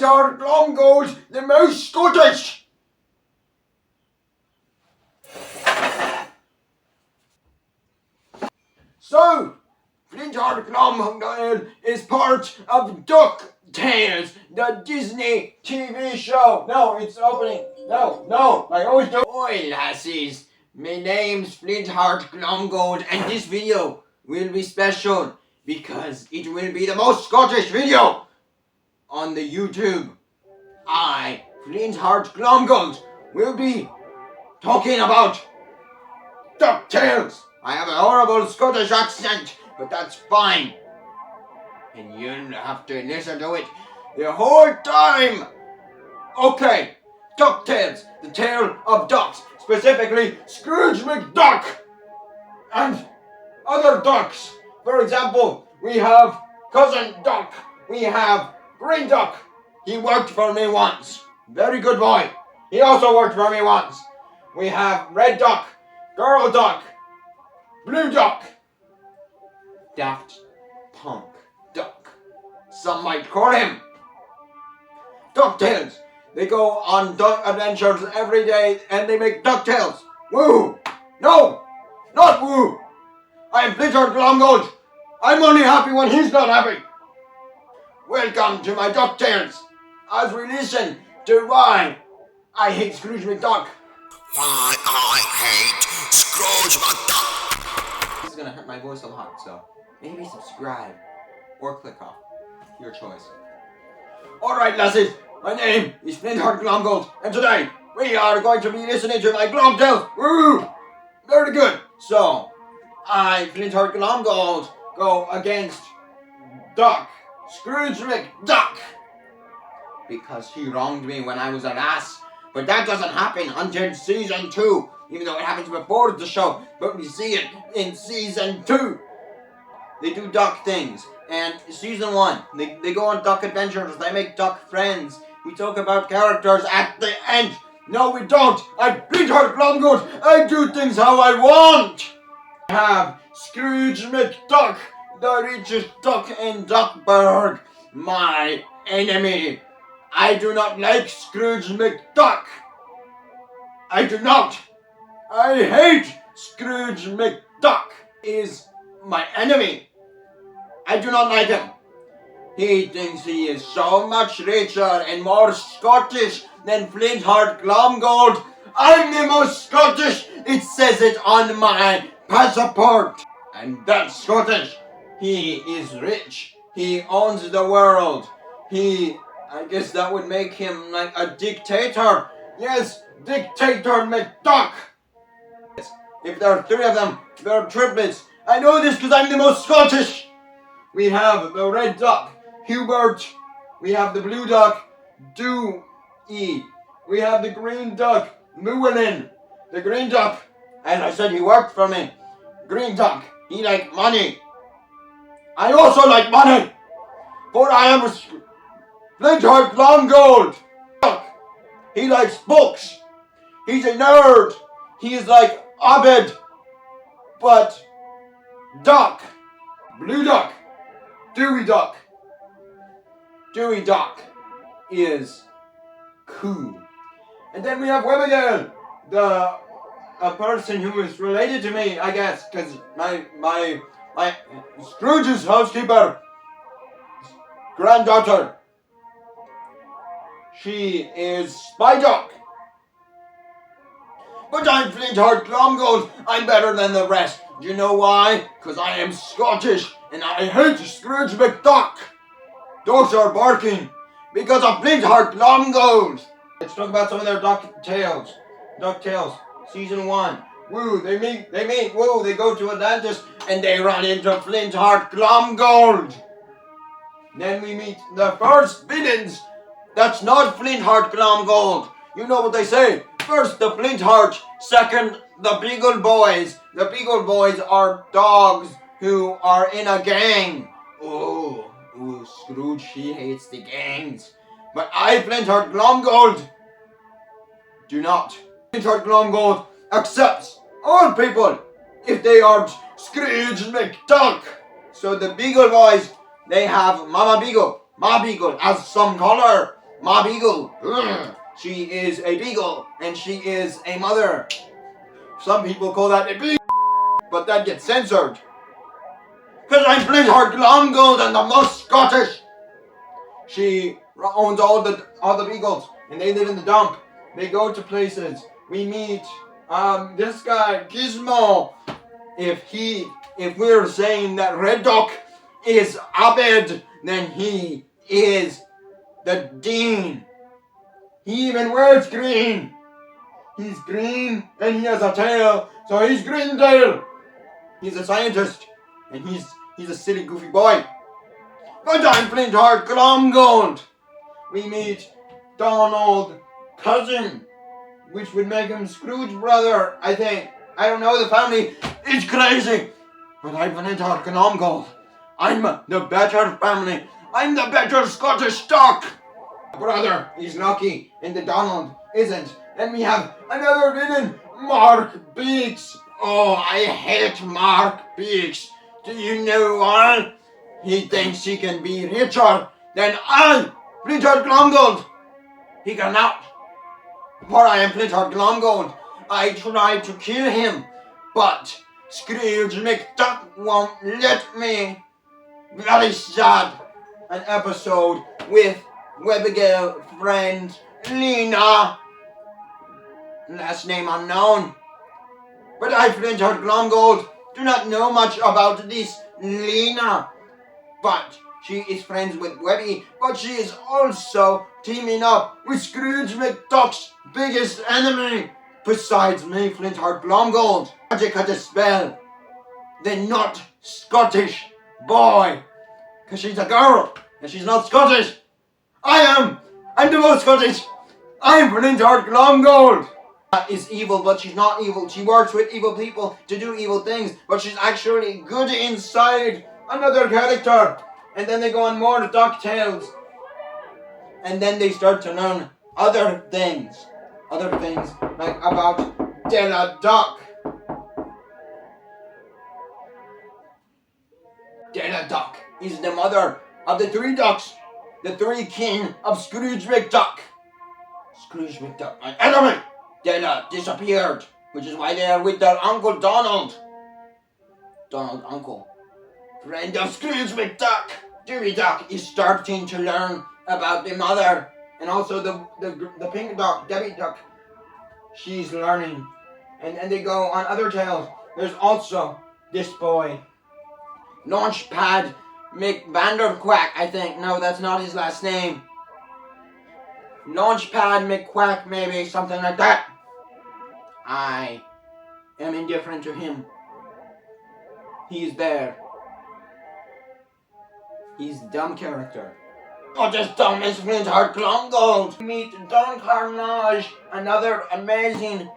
Flintheart Glomgold, the most Scottish. So, Flintheart Glomgold is part of DuckTales, the Disney TV show. No, it's opening. No, I always do. Oi, lassies. My name's Flintheart Glomgold, and this video will be special because it will be the most Scottish video on the YouTube. I, Flintheart Glomgold, will be talking about DuckTales. I have a horrible Scottish accent, but that's fine. And you'll have to listen to it the whole time. Okay, DuckTales, the tale of ducks, specifically Scrooge McDuck and other ducks. For example, we have Cousin Duck, we have Green Duck. He worked for me once. Very good boy. He also worked for me once. We have Red Duck, Girl Duck, Blue Duck, Daft Punk Duck, some might call him. DuckTales. They go on duck adventures every day and they make DuckTales. Woo! No! Not woo! I am Flintheart Glomgold. I'm only happy when he's not happy. Welcome to my DuckTales as we listen to why I hate Scrooge McDuck. Why I hate Scrooge McDuck. This is gonna hurt my voice a lot, so maybe subscribe or click off. Your choice. Alright, lassies, my name is Flintheart Glomgold, and today we are going to be listening to my DuckTales. Woo! Very good. So, I, Flintheart Glomgold, go against Scrooge McDuck, because he wronged me when I was an ass. But that doesn't happen until season 2, even though it happens before the show, but we see it in season 2. They do duck things, and season 1, they go on duck adventures, they make duck friends. We talk about characters at the end. No, we don't. I'm Flintheart Glomgold. I do things how I want. I have Scrooge McDuck, the richest duck in Duckburg, my enemy. I do not like Scrooge McDuck. I do not. I hate Scrooge McDuck. He is my enemy. I do not like him. He thinks he is so much richer and more Scottish than Flintheart Glomgold. I'm the most Scottish. It says it on my passport. And that's Scottish. He is rich. He owns the world. I guess that would make him like a dictator. Yes, Dictator McDuck. If there are 3 of them, they're triplets. I know this because I'm the most Scottish. We have the Red Duck, Hubert. We have the Blue Duck, Dewey. We have the Green Duck, Llewellyn. The Green Duck, and I said he worked for me. Green Duck, he liked money. I also like money, but I am a Flintheart Glomgold. He likes books. He's a nerd. He's like Abed, but Duck, Blue Duck, Dewey Duck. Dewey Duck is cool. And then we have Webigail, a person who is related to me, I guess, because my Scrooge's housekeeper, granddaughter. She is Spy Duck. But I'm Flintheart Glomgold. I'm better than the rest. Do you know why? Because I am Scottish and I hate Scrooge McDuck. Dogs are barking because of Flintheart Glomgold. Let's talk about some of their DuckTales. DuckTales, season 1. Woo, they meet, woo, they go to Atlantis and they run into Flintheart Glomgold. Then we meet the first villains. That's not Flintheart Glomgold. You know what they say. First the Flintheart, second the Beagle Boys. The Beagle Boys are dogs who are in a gang. Ooh, Scrooge, he hates the gangs. But I, Flintheart Glomgold, do not. Flintheart Glomgold accepts all people if they aren't Scrooge McDuck. So the Beagle Boys, they have Mama Beagle, Ma Beagle, as some call her. Ma Beagle. Ugh. She is a beagle, and she is a mother. Some people call that a beagle, but that gets censored. Because I'm Flintheart Glomgold and the most Scottish. She owns all the beagles, and they live in the dump. They go to places. We meet this guy Gizmo. If we're saying that Red Duck is Abed, then he is the Dean. He even wears green. He's green and he has a tail, so he's Greendale. He's a scientist, and he's a silly goofy boy. But I'm Flintheart Glomgold. We meet Donald cousin, which would make him Scrooge brother, I think. I don't know, the family is crazy. But I'm Flintheart Glomgold. I'm the better family. I'm the better Scottish duck. Brother, he's lucky, and the Donald isn't. And we have another villain, Mark Beaks. Oh, I hate Mark Beaks. Do you know why? He thinks he can be richer than I, Flintheart Glomgold. He cannot. For I am Flintheart Glomgold. I tried to kill him, but Scrooge McDuck won't let me. Very sad. An episode with Webigail friend Lena. Last name unknown. But I, Flintheart Glomgold, do not know much about this Lena. But she is friends with Webby, but she is also teaming up with Scrooge McDuck's biggest enemy, besides me, Flintheart Glomgold. Magic had to spell the not Scottish boy, because she's a girl, and she's not Scottish. I'm the most Scottish. I'm Flintheart Glomgold. Is evil, but she's not evil. She works with evil people to do evil things, but she's actually good inside. Another character. And then they go on more DuckTales. And then they start to learn other things. Other things like about Della Duck. Della Duck is the mother of the three ducks. The three kin of Scrooge McDuck. Scrooge McDuck, my enemy. Della disappeared, which is why they are with their Uncle Donald. Donald Uncle. Friend of Scrooge McDuck. Dewey Duck is starting to learn about the mother. And also the pink duck, Debbie Duck. She's learning. And they go on other tales. There's also this boy. Launchpad McVanderquack, I think. No, that's not his last name. Launchpad McQuack, maybe, something like that. I am indifferent to him. He's there. He's a dumb character. Not as dumb as Flintheart Glomgold. Meet Don Carnage, another amazing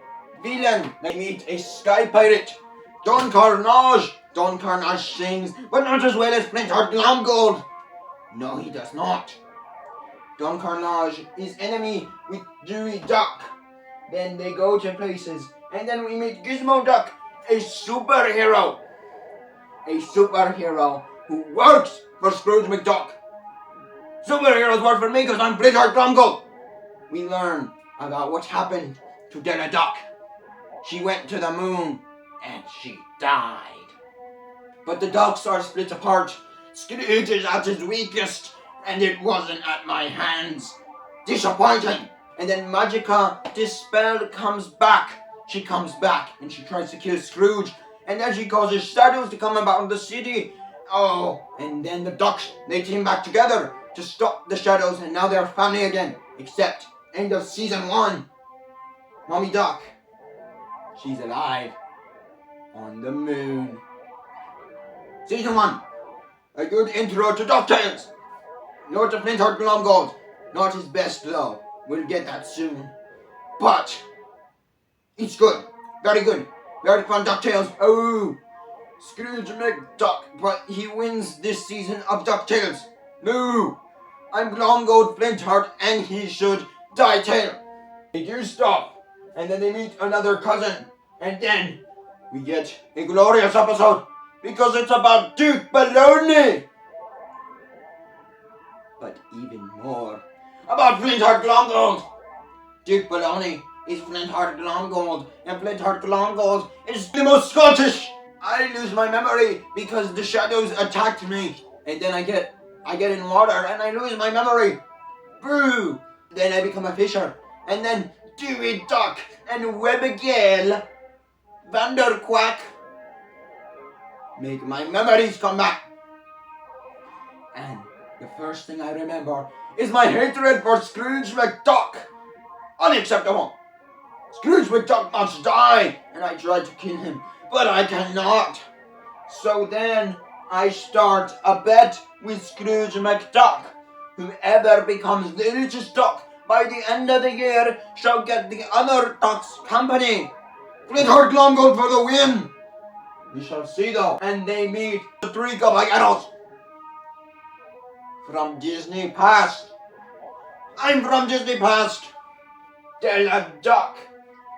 villain. They meet a sky pirate, Don Carnage. Don Carnage sings, but not as well as Flintheart Glomgold. No, he does not. Don Carnage is enemy with Dewey Duck. Then they go to places, and then we meet Gizmo Duck, a superhero. A superhero who works for Scrooge McDuck. Superheroes work for me because I'm Flintheart Glomgold. We learn about what happened to Della Duck. She went to the moon, and she died. But the ducks are split apart. Scrooge is at his weakest, and it wasn't at my hands. Disappointing. And then Magica Dispel comes back. She comes back and she tries to kill Scrooge. And then she causes shadows to come about the city. Oh, and then the ducks, they team back together to stop the shadows, and now they're family again. Except, end of season 1. Mommy Duck, she's alive on the moon. Season 1. A good intro to DuckTales. Not to Flintheart Glomgold. Not his best though. We'll get that soon. But it's good. Very good. Very fun DuckTales. Oh, Scrooge McDuck. But he wins this season of DuckTales. No. I'm Glomgold Flintheart and he should die tail. They do stop. And then they meet another cousin. And then we get a glorious episode. Because it's about Duke Baloney. But even more, about Flintheart Glomgold. Duke Baloney is Flintheart Glomgold, and Flintheart Glomgold is the most Scottish. I lose my memory because the shadows attacked me, and then I get in water and I lose my memory. Boo! Then I become a fisher, and then Dewey Duck and Webigail Vanderquack make my memories come back. And the first thing I remember is my hatred for Scrooge McDuck. Unacceptable. Scrooge McDuck must die, and I tried to kill him, but I cannot. So then I start a bet with Scrooge McDuck. Whoever becomes the richest duck by the end of the year shall get the other duck's company. Flintheart Glomgold for the win. We shall see though. And they meet the three caballeros from Disney Past. I'm from Disney Past. Della Duck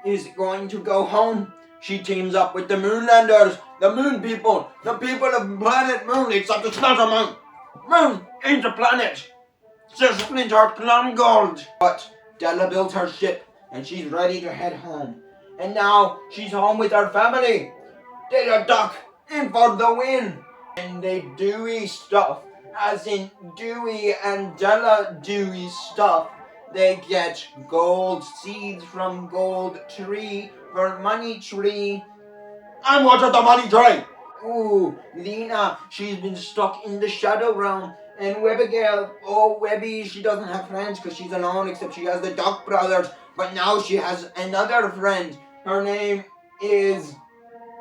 is going to go home. She teams up with the Moonlanders, the Moon people, the people of planet Moon, except it's not a moon. Moon ain't a planet. It's just Flintheart Glomgold. But Della built her ship and she's ready to head home. And now she's home with her family. Della Duck in for the win. And they Dewey stuff, as in Dewey and Della Dewey stuff. They get gold seeds from gold tree for money tree. I'm watching the money tree. Ooh, Lena, she's been stuck in the shadow realm. And Webigail, oh Webby, she doesn't have friends because she's alone, except she has the Duck brothers. But now she has another friend. Her name is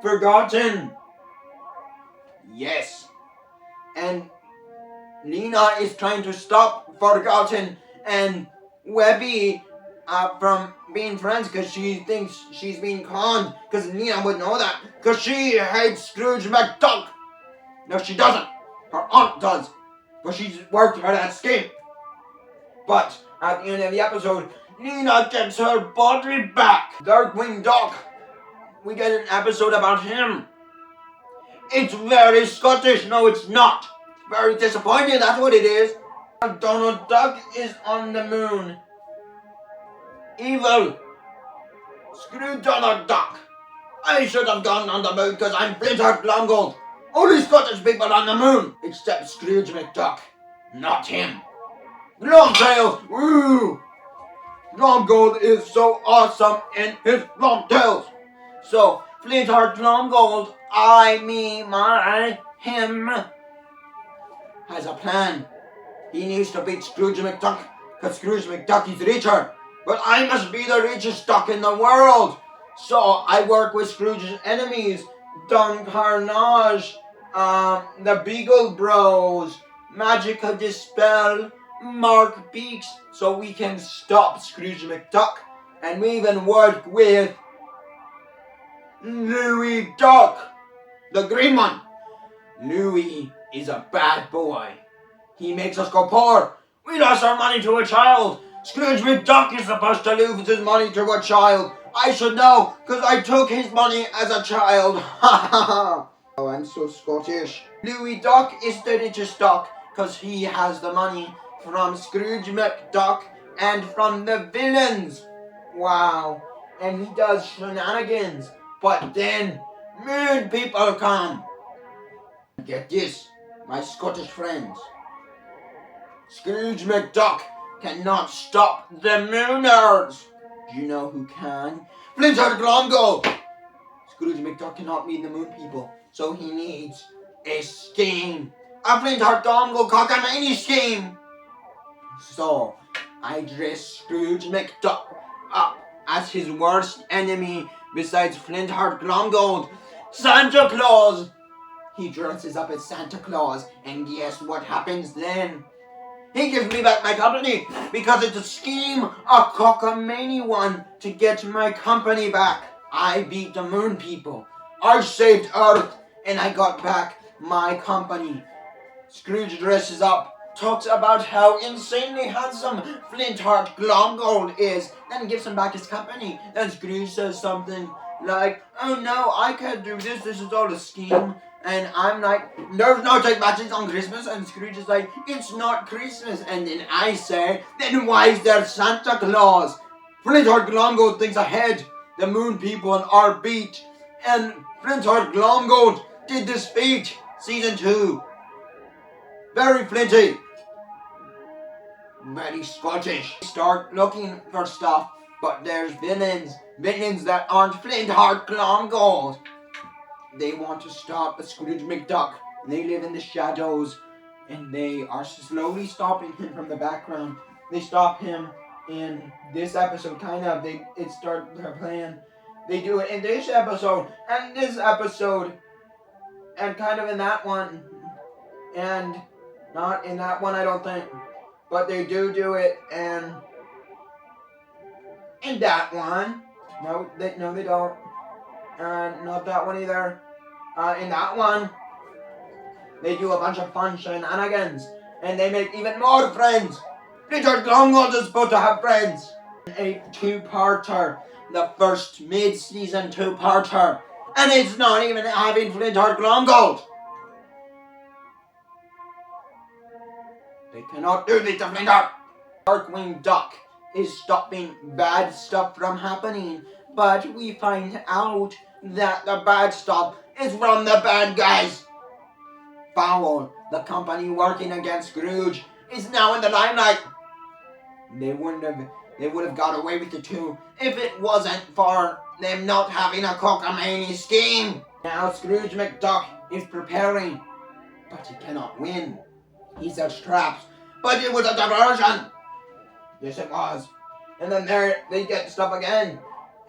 Forgotten. Yes. And Lena is trying to stop Forgotten and Webby from being friends because she thinks she's being conned, because Lena would know that because she hates Scrooge McDuck. No, she doesn't. Her aunt does, but she's worked for that scheme. But at the end of the episode, Lena gets her body back. Darkwing Duck, we get an episode about him. It's very Scottish. No, it's not. Very disappointing, that's what it is. Donald Duck is on the moon. Evil. Screw Donald Duck. I should have gone on the moon because I'm Flintheart Glomgold. Only Scottish people on the moon, except Scrooge McDuck. Not him. Glomtails. Woo! Glomgold is so awesome in his Glomtails. So, Flintheart Glomgold, him, has a plan. He needs to beat Scrooge McDuck, because Scrooge McDuck is richer. But I must be the richest duck in the world. So I work with Scrooge's enemies, Don Carnage, the Beagle Bros, Magica Dispel, Mark Beaks, so we can stop Scrooge McDuck. And we even work with Louie Duck, the green one. Louie is a bad boy. He makes us go poor. We lost our money to a child. Scrooge McDuck is supposed to lose his money to a child. I should know, because I took his money as a child. Ha ha ha. Oh, I'm so Scottish. Louie Duck is the richest duck, because he has the money from Scrooge McDuck and from the villains. Wow. And he does shenanigans. But then, moon people come. Get this, my Scottish friends. Scrooge McDuck cannot stop the Mooners. Do you know who can? Flintheart Glomgold. Scrooge McDuck cannot meet the moon people, so he needs a scheme. A Flintheart Glomgold cockamamie scheme. So, I dress Scrooge McDuck up as his worst enemy besides Flintheart Glomgold, Santa Claus. He dresses up as Santa Claus, and guess what happens then? He gives me back my company because it's a scheme, a cockamamie one, to get my company back. I beat the moon people. I saved Earth, and I got back my company. Scrooge dresses up, talks about how insanely handsome Flintheart Glomgold is, then gives him back his company. Then Scrooge says something like, "Oh no, I can't do this. This is all a scheme." And I'm like, there's no take matches on Christmas. And Scrooge is like, it's not Christmas. And then I say, then why is there Santa Claus? Flintheart Glomgold thinks ahead. The moon people on our beat. And Flintheart Glomgold did this feat. Season 2. Very flinty. Very Scottish. Start looking for stuff. But there's villains. Villains that aren't Flintheart Glomgold. They want to stop Scrooge McDuck. They live in the shadows. And they are slowly stopping him from the background. They stop him in this episode, kind of. It starts their plan. They do it in this episode, and this episode, and kind of in that one. And not in that one, I don't think. But they do it, and in that one. No, they don't. And not that one either. In that one, they do a bunch of fun shenanigans, and they make even more friends. Flintheart Glomgold is supposed to have friends. A two-parter, the first mid-season two-parter, and it's not even having Flintheart Glomgold. They cannot do this to Flintheart. Darkwing Duck is stopping bad stuff from happening, but we find out that the bad stuff is from the bad guys. Fowl, the company working against Scrooge, is now in the limelight. They would have got away with it too if it wasn't for them not having a cockamamie scheme. Now Scrooge McDuck is preparing, but he cannot win. He sets traps, but it was a diversion. Yes, it was. And then they get stuff again,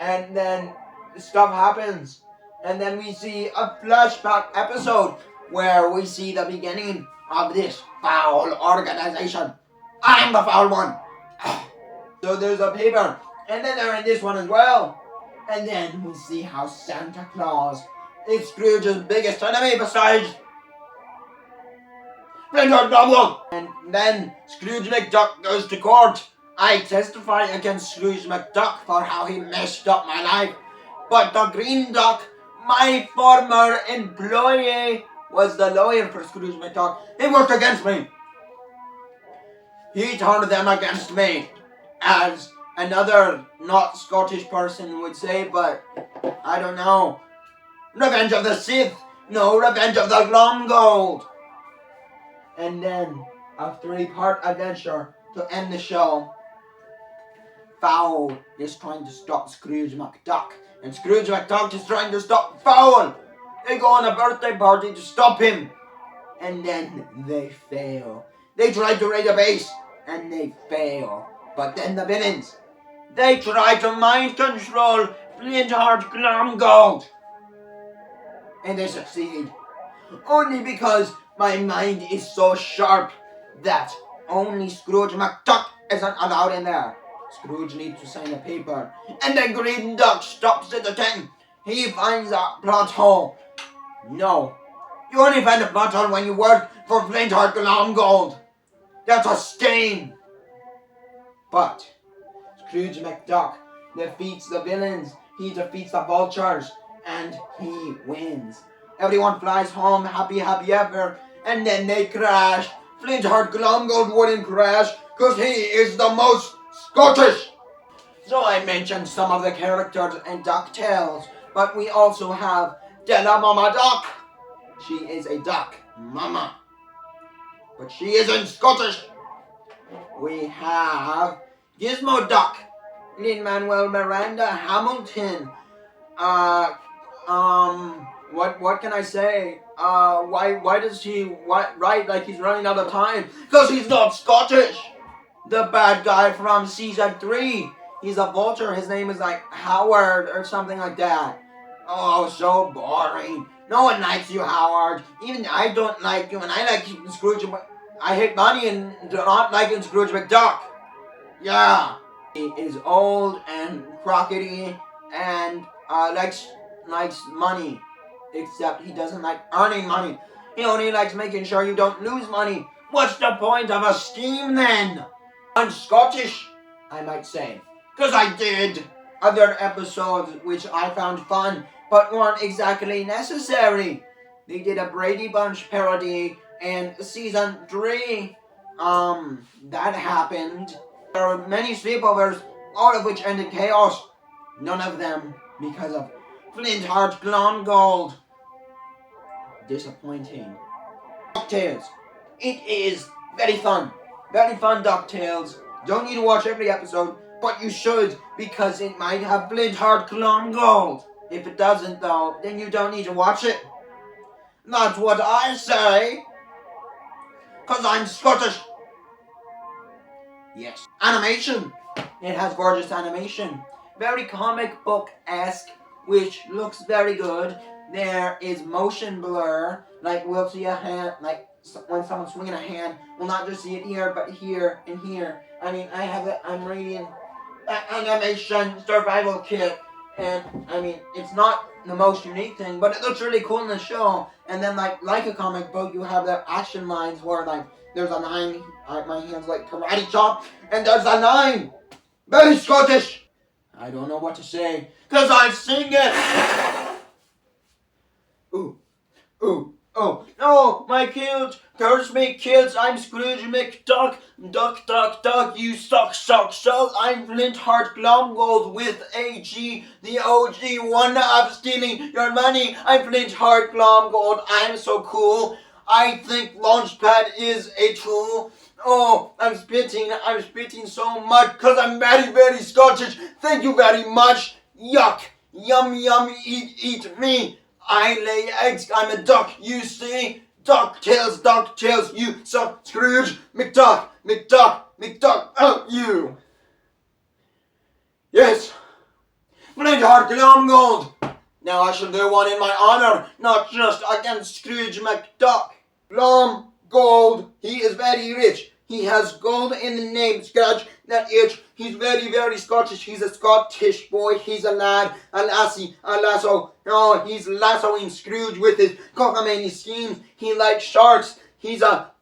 and then stuff happens, and then we see a flashback episode where we see the beginning of this foul organization. I'm the foul one. So there's a paper, and then they're in this one as well. And then we see how Santa Claus is Scrooge's biggest enemy besides Flintheart Glomgold. And then Scrooge McDuck goes to court. I testify against Scrooge McDuck for how he messed up my life. But the Green Duck, my former employee, was the lawyer for Scrooge McDuck. He worked against me. He turned them against me, as another not Scottish person would say, but I don't know. Revenge of the Sith. No, Revenge of the Glomgold. And then a 3-part adventure to end the show. Fowl is trying to stop Scrooge McDuck, and Scrooge McDuck is trying to stop Fowl. They go on a birthday party to stop him, and then they fail. They try to raid a base, and they fail. But then the villains, they try to mind control Flintheart Glomgold, and they succeed. Only because my mind is so sharp that only Scrooge McDuck isn't allowed in there. Scrooge needs to sign a paper, and the Green Duck stops at the tent. He finds a plot hole. No, you only find a plot hole when you work for Flintheart Glomgold. That's a stain. But Scrooge McDuck defeats the villains. He defeats the vultures, and he wins. Everyone flies home, happy ever, and then they crash. Flintheart Glomgold wouldn't crash, because he is the most Scottish. So I mentioned some of the characters in DuckTales, but we also have Della Mama Duck. She is a duck, mama, but she isn't Scottish. We have Gizmo Duck, Lin-Manuel Miranda Hamilton. What can I say? Why does he write like he's running out of time? Because he's not Scottish. The bad guy from season 3. He's a vulture. His name is like Howard or something like that. Oh, so boring. No one likes you, Howard. Even I don't like you, and I like Scrooge. I hate Bunny and not liking Scrooge McDuck. Yeah. He is old and crockety and likes money. Except he doesn't like earning money. He only likes making sure you don't lose money. What's the point of a scheme then? I'm Scottish, I might say. Because I did other episodes which I found fun, but weren't exactly necessary. They did a Brady Bunch parody in season 3. That happened. There were many sleepovers, all of which ended chaos. None of them because of Flintheart Glomgold. Disappointing. DuckTales. It is very fun. Very fun, DuckTales. Don't need to watch every episode, but you should, because it might have Flintheart Glomgold. If it doesn't, though, then you don't need to watch it. That's what I say. Because I'm Scottish. Yes. Animation. It has gorgeous animation. Very comic book-esque, which looks very good. There is motion blur. Like, we'll see a hand, like, when someone's swinging a hand, we'll not just see it here, but here and here. I mean, I'm reading animation survival kit, and I mean, it's not the most unique thing, but it looks really cool in the show. And then, like a comic book, you have the action lines where, like, there's a 9, my hand's like karate chop, and there's a 9. Very Scottish. I don't know what to say, cause I sing it. Ooh, ooh. Oh, no, my kilt, curse me kilts, I'm Scrooge McDuck, duck, duck, duck, you suck, suck, suck, I'm Flintheart Glomgold with a G, the OG one of stealing your money, I'm Flintheart Glomgold, I'm so cool, I think Launchpad is a tool, oh, I'm spitting so much, cause I'm very, very Scottish, thank you very much, yuck, yum, yum, eat me. I lay eggs, I'm a duck, you see? DuckTales, DuckTales, you suck, Scrooge McDuck, oh, you. Yes, Flintheart Glomgold. Now I shall do one in my honor, not just against Scrooge McDuck. Glomgold, he is very rich. He has gold in the name, scratch that itch. He's very, very Scottish. He's a Scottish boy. He's a lad, a lassie, a lasso. Oh, he's lassoing Scrooge with his cockamamie schemes. He likes sharks. He's a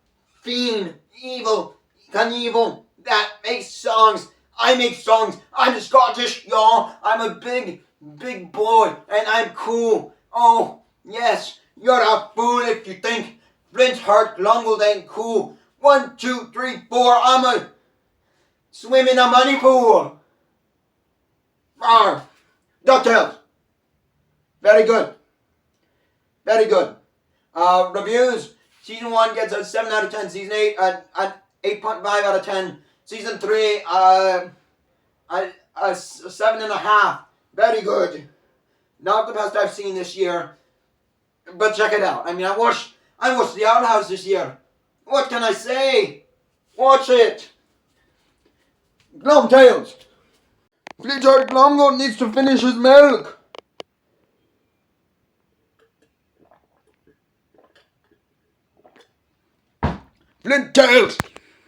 fiend, evil, Knievel that makes songs. I make songs. I'm Scottish, y'all. I'm a big, big boy, and I'm cool. Oh, yes, you're a fool if you think Flintheart Glomgold ain't cool. 1, 2, 3, 4, I'm a swim in a money pool. DuckTales. Very good. Very good. Reviews. Season 1 gets a 7 out of 10. Season 8 an 8.5 out of 10. Season 3 a 7.5. Very good. Not the best I've seen this year, but check it out. I mean, I watched The Owl House this year. What can I say? Watch it. DuckTales. Flintheart Glomgold needs to finish his milk. Flintheart.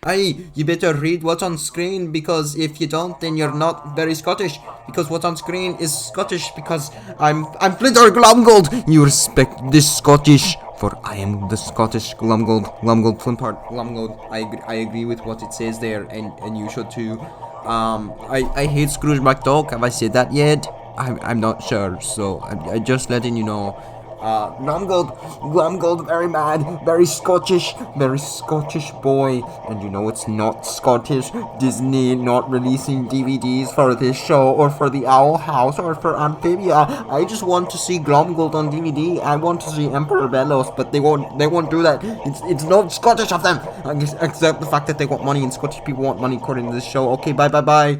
Aye, you better read what's on screen, because if you don't, then you're not very Scottish. Because what's on screen is Scottish, because I'm Flintheart Glomgold. You respect this Scottish, for I am the Scottish Glomgold, Flintheart Glomgold. I agree with what it says there, and you should too. I hate Scrooge McDuck. Have I said that yet? I'm not sure, so I'm just letting you know. Glomgold, very mad, very Scottish boy, and you know it's not Scottish. Disney not releasing DVDs for this show, or for The Owl House, or for Amphibia. I just want to see Glomgold on DVD. I want to see Emperor Bellows, but they won't do that. It's not Scottish of them, except the fact that they want money, and Scottish people want money according to this show. Okay, bye.